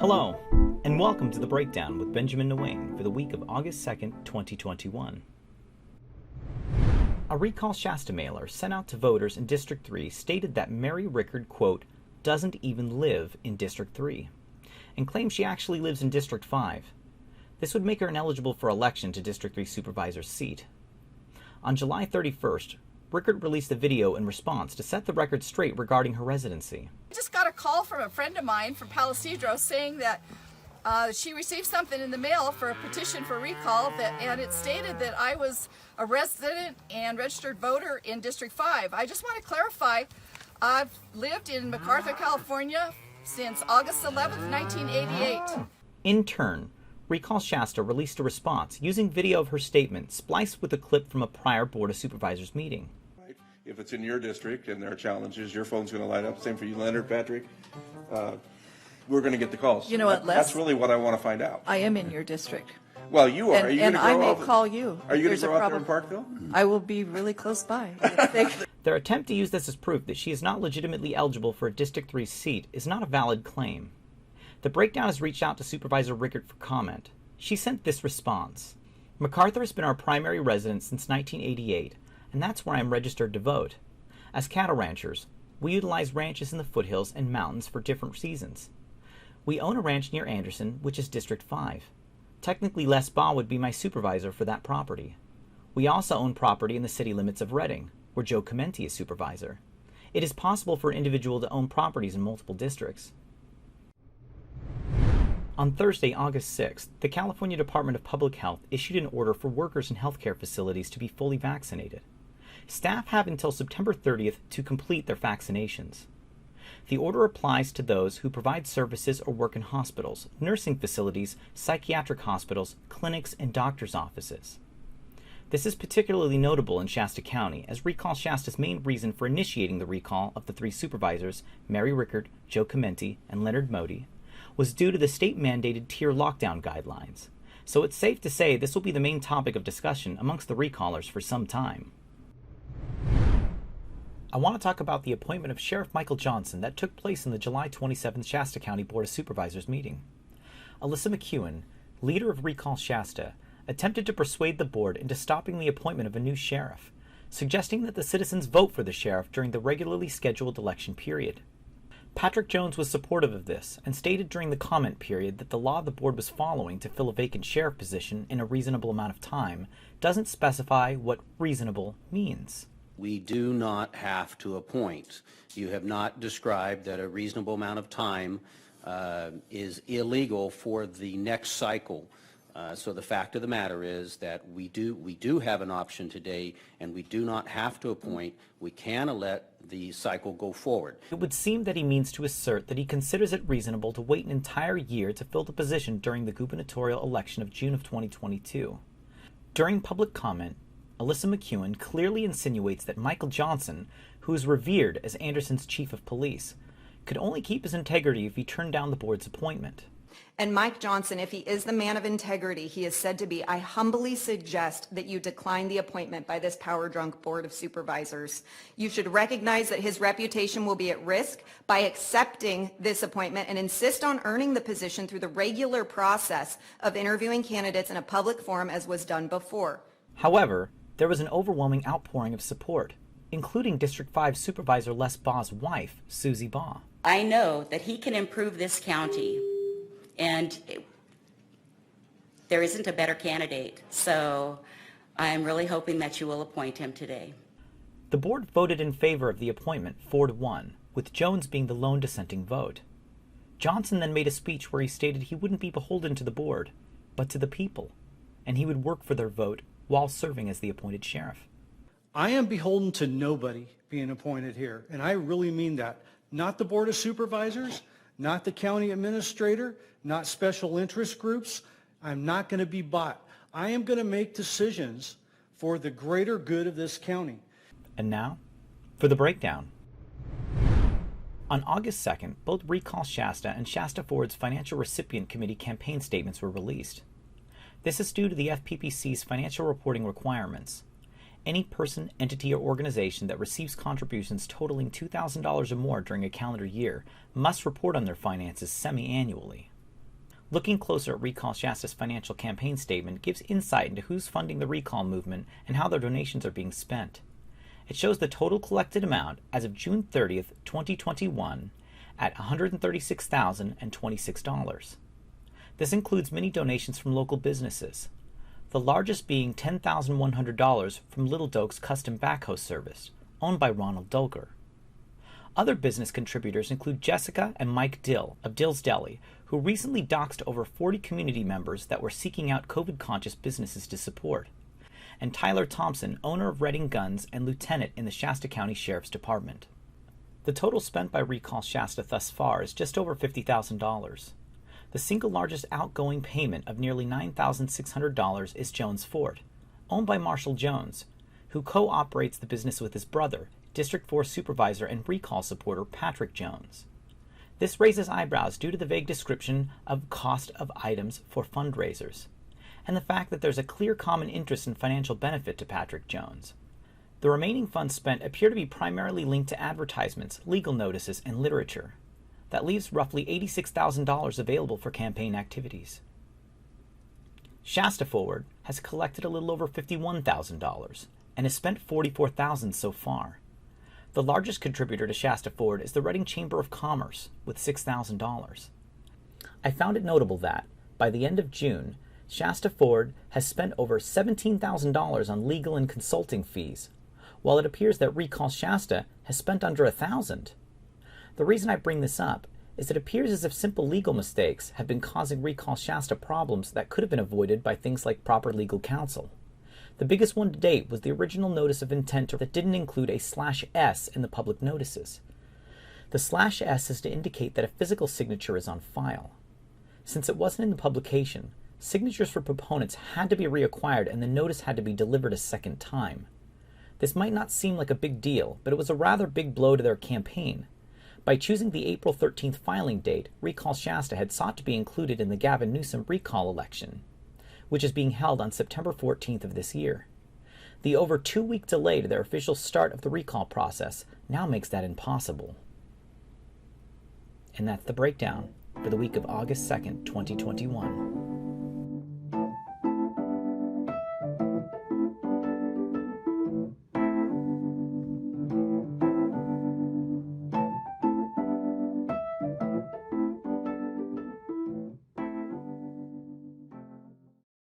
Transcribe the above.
Hello, and welcome to The Breakdown with Benjamin Nguyen for the week of August 2nd, 2021. A Recall Shasta mailer sent out to voters in District 3 stated that Mary Rickard, quote, doesn't even live in District 3, and claims she actually lives in District 5. This would make her ineligible for election to District 3 Supervisor's seat. On July 31st, Rickard released a video in response to set the record straight regarding her residency. I just got a call from a friend of mine from Palisadro saying that she received something in the mail for a petition for recall, and it stated that I was a resident and registered voter in District 5. I just want to clarify, I've lived in MacArthur, California since August 11th, 1988. In turn, Recall Shasta released a response using video of her statement spliced with a clip from a prior Board of Supervisors meeting. If it's in your district and there are challenges, your phone's going to light up. Same for you, Leonard, Patrick. We're going to get the calls. You know what, Les? That's really what I want to find out. I am in your district. Well, you are. Are you And going to I go may out? call you. Are you going There's to a go out there in problem. Parkville? I will be really close by. Their attempt to use this as proof that she is not legitimately eligible for a District 3 seat is not a valid claim. The Breakdown has reached out to Supervisor Rickard for comment. She sent this response. MacArthur has been our primary residence since 1988, and that's where I am registered to vote. As cattle ranchers, we utilize ranches in the foothills and mountains for different seasons. We own a ranch near Anderson, which is District 5. Technically, Les Baugh would be my supervisor for that property. We also own property in the city limits of Redding, where Joe Commenti is supervisor. It is possible for an individual to own properties in multiple districts. On Thursday, August 6th, the California Department of Public Health issued an order for workers in healthcare facilities to be fully vaccinated. Staff have until September 30th to complete their vaccinations. The order applies to those who provide services or work in hospitals, nursing facilities, psychiatric hospitals, clinics, and doctors' offices. This is particularly notable in Shasta County, as Recall Shasta's main reason for initiating the recall of the three supervisors, Mary Rickard, Joe Commenti, and Leonard Modi, was due to the state-mandated tier lockdown guidelines. So it's safe to say this will be the main topic of discussion amongst the recallers for some time. I want to talk about the appointment of Sheriff Michael Johnson that took place in the July 27th Shasta County Board of Supervisors meeting. Alyssa McEwen, leader of Recall Shasta, attempted to persuade the board into stopping the appointment of a new sheriff, suggesting that the citizens vote for the sheriff during the regularly scheduled election period. Patrick Jones was supportive of this and stated during the comment period that the law the board was following to fill a vacant sheriff position in a reasonable amount of time doesn't specify what reasonable means. We do not have to appoint. You have not described that a reasonable amount of time is illegal for the next cycle. So the fact of the matter is that we do have an option today, and we do not have to appoint. We can let the cycle go forward. It would seem that he means to assert that he considers it reasonable to wait an entire year to fill the position during the gubernatorial election of June of 2022. During public comment, Alyssa McEwen clearly insinuates that Michael Johnson, who is revered as Anderson's chief of police, could only keep his integrity if he turned down the board's appointment. And Mike Johnson, if he is the man of integrity he is said to be, I humbly suggest that you decline the appointment by this power-drunk Board of Supervisors. You should recognize that his reputation will be at risk by accepting this appointment and insist on earning the position through the regular process of interviewing candidates in a public forum as was done before. However, there was an overwhelming outpouring of support, including District 5 Supervisor Les Baugh's wife, Susie Baugh. I know that he can improve this county, and there isn't a better candidate. So I'm really hoping that you will appoint him today. The board voted in favor of the appointment 4-1, with Jones being the lone dissenting vote. Johnson then made a speech where he stated he wouldn't be beholden to the board, but to the people, and he would work for their vote while serving as the appointed sheriff. I am beholden to nobody being appointed here, and I really mean that. Not the Board of Supervisors, not the county administrator, not special interest groups. I'm not going to be bought. I am going to make decisions for the greater good of this county. And now, for the breakdown. On August 2nd, both Recall Shasta and Shasta Forward's Financial Recipient Committee campaign statements were released. This is due to the FPPC's financial reporting requirements. Any person, entity, or organization that receives contributions totaling $2,000 or more during a calendar year must report on their finances semi-annually. Looking closer at Recall Shasta's financial campaign statement gives insight into who's funding the recall movement and how their donations are being spent. It shows the total collected amount as of June 30th, 2021 at $136,026. This includes many donations from local businesses, the largest being $10,100 from Little Doke's Custom Backhoe Service, owned by Ronald Doker. Other business contributors include Jessica and Mike Dill of Dill's Deli, who recently doxed over 40 community members that were seeking out COVID-conscious businesses to support, and Tyler Thompson, owner of Redding Guns and lieutenant in the Shasta County Sheriff's Department. The total spent by Recall Shasta thus far is just over $50,000. The single largest outgoing payment of nearly $9,600 is Jones Ford, owned by Marshall Jones, who co-operates the business with his brother, District 4 Supervisor and recall supporter Patrick Jones. This raises eyebrows due to the vague description of cost of items for fundraisers, and the fact that there's a clear common interest and financial benefit to Patrick Jones. The remaining funds spent appear to be primarily linked to advertisements, legal notices, and literature. That leaves roughly $86,000 available for campaign activities. Shasta Forward has collected a little over $51,000 and has spent $44,000 so far. The largest contributor to Shasta Forward is the Redding Chamber of Commerce with $6,000. I found it notable that, by the end of June, Shasta Forward has spent over $17,000 on legal and consulting fees, while it appears that Recall Shasta has spent under $1,000. The reason I bring this up is it appears as if simple legal mistakes have been causing Recall Shasta problems that could have been avoided by things like proper legal counsel. The biggest one to date was the original notice of intent that didn't include a /S in the public notices. The /S is to indicate that a physical signature is on file. Since it wasn't in the publication, signatures for proponents had to be reacquired and the notice had to be delivered a second time. This might not seem like a big deal, but it was a rather big blow to their campaign. By choosing the April 13th filing date, Recall Shasta had sought to be included in the Gavin Newsom recall election, which is being held on September 14th of this year. The over 2-week delay to their official start of the recall process now makes that impossible. And that's the breakdown for the week of August 2nd, 2021.